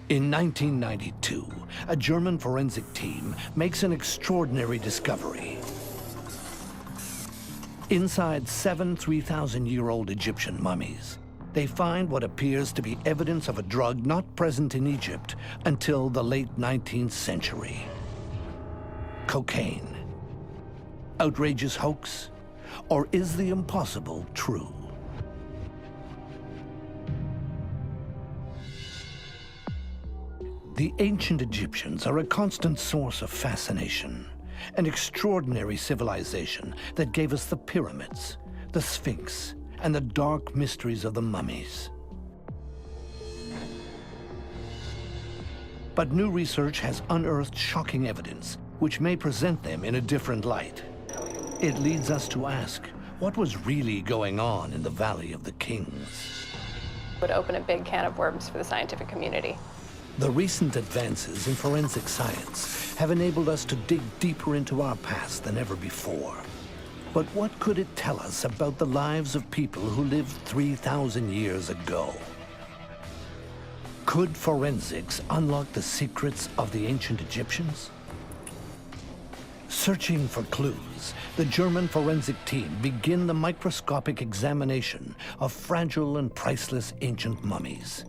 In 1992, a German forensic team makes an extraordinary discovery. Inside 7 3,000-year-old Egyptian mummies, they find what appears to be evidence of a drug not present in Egypt until the late 19th century. Cocaine. Outrageous hoax? Or is the impossible true? The ancient Egyptians are a constant source of fascination, an extraordinary civilization that gave us the pyramids, the Sphinx, and the dark mysteries of the mummies. But new research has unearthed shocking evidence which may present them in a different light. It leads us to ask, what was really going on in the Valley of the Kings? It would open a big can of worms for the scientific community. The recent advances in forensic science have enabled us to dig deeper into our past than ever before. But what could it tell us about the lives of people who lived 3,000 years ago? Could forensics unlock the secrets of the ancient Egyptians? Searching for clues, the German forensic team begin the microscopic examination of fragile and priceless ancient mummies.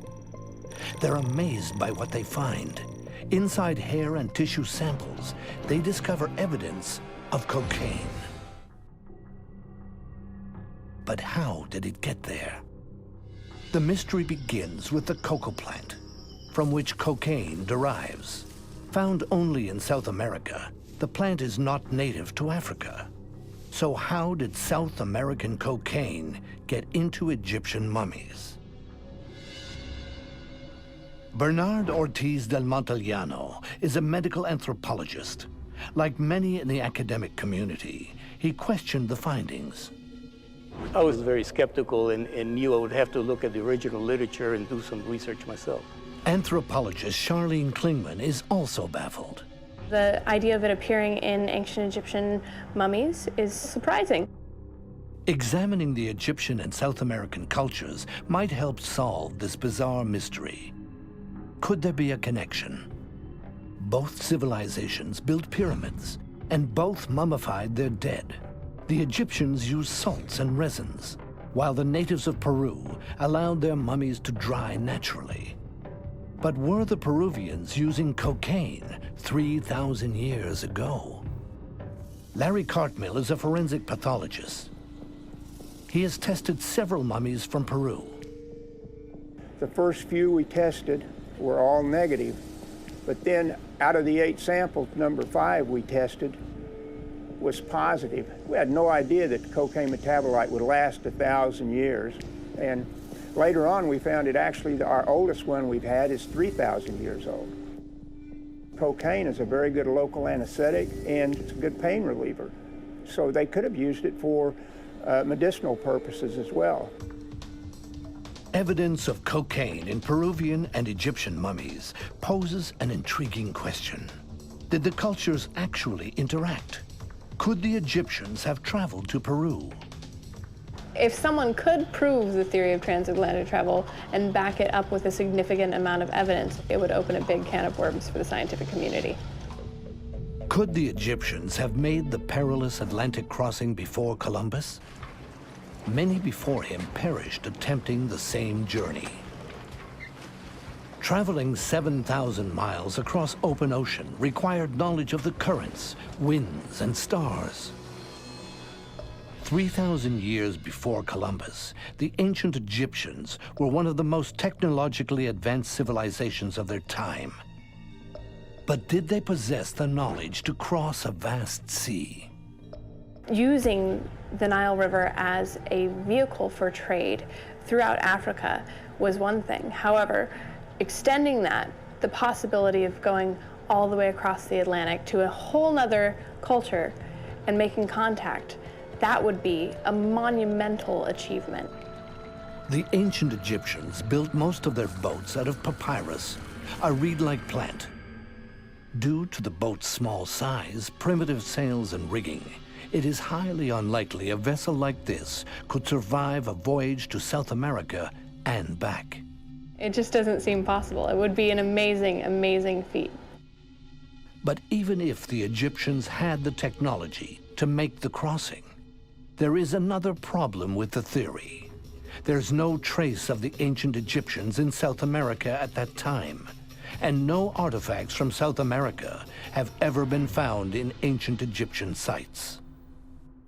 They're amazed by what they find. Inside hair and tissue samples, they discover evidence of cocaine. But how did it get there? The mystery begins with the cocoa plant, from which cocaine derives. Found only in South America, the plant is not native to Africa. So how did South American cocaine get into Egyptian mummies? Bernard Ortiz del Montellano is a medical anthropologist. Like many in the academic community, he questioned the findings. I was very skeptical and knew I would have to look at the original literature and do some research myself. Anthropologist Charlene Klingman is also baffled. The idea of it appearing in ancient Egyptian mummies is surprising. Examining the Egyptian and South American cultures might help solve this bizarre mystery. Could there be a connection? Both civilizations built pyramids, and both mummified their dead. The Egyptians used salts and resins, while the natives of Peru allowed their mummies to dry naturally. But were the Peruvians using cocaine 3,000 years ago? Larry Cartmill is a forensic pathologist. He has tested several mummies from Peru. The first few we tested were all negative, but then out of the 8 samples, number 5 we tested was positive. We had no idea that cocaine metabolite would last 1,000 years, and later on we found it actually, our oldest one we've had is 3,000 years old. Cocaine is a very good local anesthetic and it's a good pain reliever, so they could have used it for medicinal purposes as well. Evidence of cocaine in Peruvian and Egyptian mummies poses an intriguing question. Did the cultures actually interact? Could the Egyptians have traveled to Peru? If someone could prove the theory of transatlantic travel and back it up with a significant amount of evidence, it would open a big can of worms for the scientific community. Could the Egyptians have made the perilous Atlantic crossing before Columbus? Many before him perished attempting the same journey. Traveling 7,000 miles across open ocean required knowledge of the currents, winds, and stars. 3,000 years before Columbus, the ancient Egyptians were one of the most technologically advanced civilizations of their time. But did they possess the knowledge to cross a vast sea? Using the Nile River as a vehicle for trade throughout Africa was one thing. However, extending that, the possibility of going all the way across the Atlantic to a whole nother culture and making contact, that would be a monumental achievement. The ancient Egyptians built most of their boats out of papyrus, a reed-like plant. Due to the boat's small size, primitive sails, and rigging, it is highly unlikely a vessel like this could survive a voyage to South America and back. It just doesn't seem possible. It would be an amazing, amazing feat. But even if the Egyptians had the technology to make the crossing, there is another problem with the theory. There's no trace of the ancient Egyptians in South America at that time, and no artifacts from South America have ever been found in ancient Egyptian sites.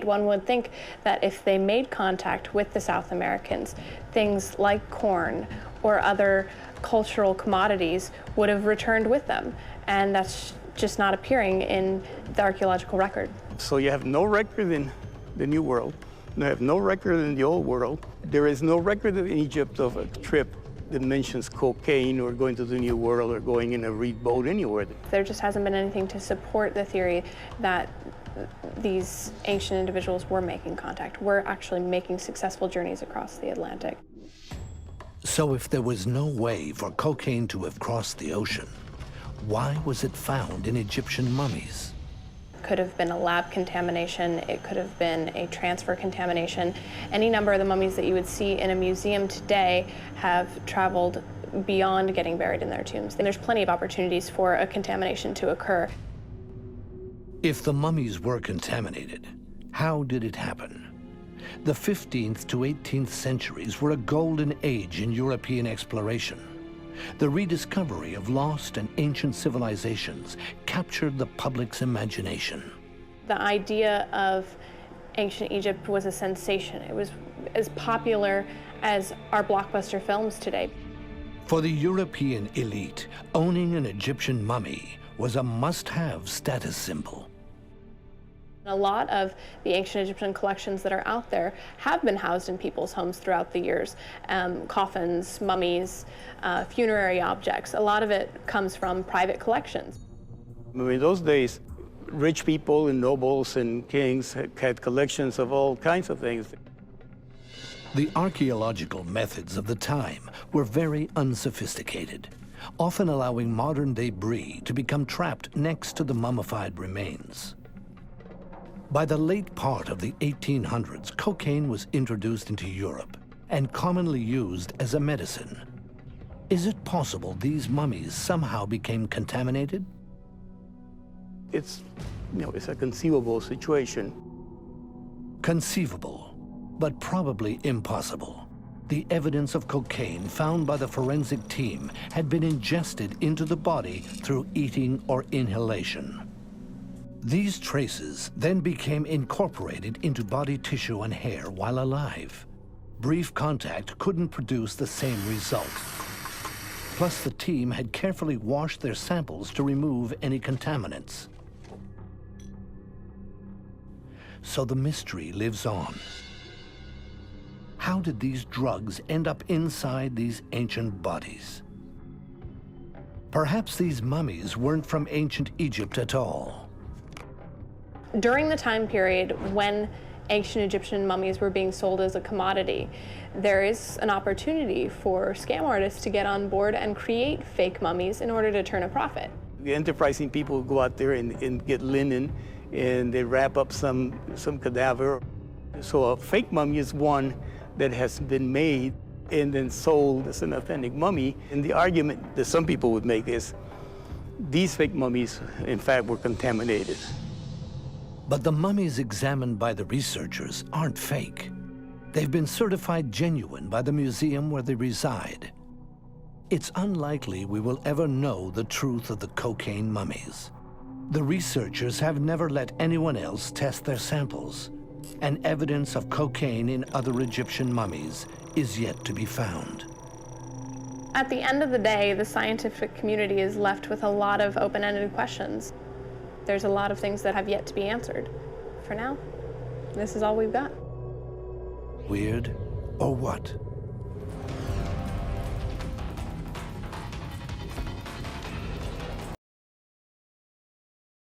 One would think that if they made contact with the South Americans, things like corn or other cultural commodities would have returned with them, and that's just not appearing in the archaeological record. So you have no record in the New World, you have no record in the Old World. There is no record in Egypt of a trip that mentions cocaine or going to the New World or going in a reed boat anywhere. There just hasn't been anything to support the theory that these ancient individuals were making contact, were actually making successful journeys across the Atlantic. So if there was no way for cocaine to have crossed the ocean, why was it found in Egyptian mummies? Could have been a lab contamination, it could have been a transfer contamination. Any number of the mummies that you would see in a museum today have traveled beyond getting buried in their tombs. And there's plenty of opportunities for a contamination to occur. If the mummies were contaminated, how did it happen? The 15th to 18th centuries were a golden age in European exploration. The rediscovery of lost and ancient civilizations captured the public's imagination. The idea of ancient Egypt was a sensation. It was as popular as our blockbuster films today. For the European elite, owning an Egyptian mummy was a must-have status symbol. A lot of the ancient Egyptian collections that are out there have been housed in people's homes throughout the years. Coffins, mummies, funerary objects. A lot of it comes from private collections. In those days, rich people and nobles and kings had collections of all kinds of things. The archaeological methods of the time were very unsophisticated, often allowing modern debris to become trapped next to the mummified remains. By the late part of the 1800s, cocaine was introduced into Europe and commonly used as a medicine. Is it possible these mummies somehow became contaminated? It's a conceivable situation. Conceivable, but probably impossible. The evidence of cocaine found by the forensic team had been ingested into the body through eating or inhalation. These traces then became incorporated into body tissue and hair while alive. Brief contact couldn't produce the same result. Plus, the team had carefully washed their samples to remove any contaminants. So the mystery lives on. How did these drugs end up inside these ancient bodies? Perhaps these mummies weren't from ancient Egypt at all. During the time period when ancient Egyptian mummies were being sold as a commodity, there is an opportunity for scam artists to get on board and create fake mummies in order to turn a profit. The enterprising people go out there and get linen, and they wrap up some cadaver. So a fake mummy is one that has been made and then sold as an authentic mummy. And the argument that some people would make is these fake mummies, in fact, were contaminated. But the mummies examined by the researchers aren't fake. They've been certified genuine by the museum where they reside. It's unlikely we will ever know the truth of the cocaine mummies. The researchers have never let anyone else test their samples, and evidence of cocaine in other Egyptian mummies is yet to be found. At the end of the day, the scientific community is left with a lot of open-ended questions. There's a lot of things that have yet to be answered. For now, this is all we've got. Weird, or what?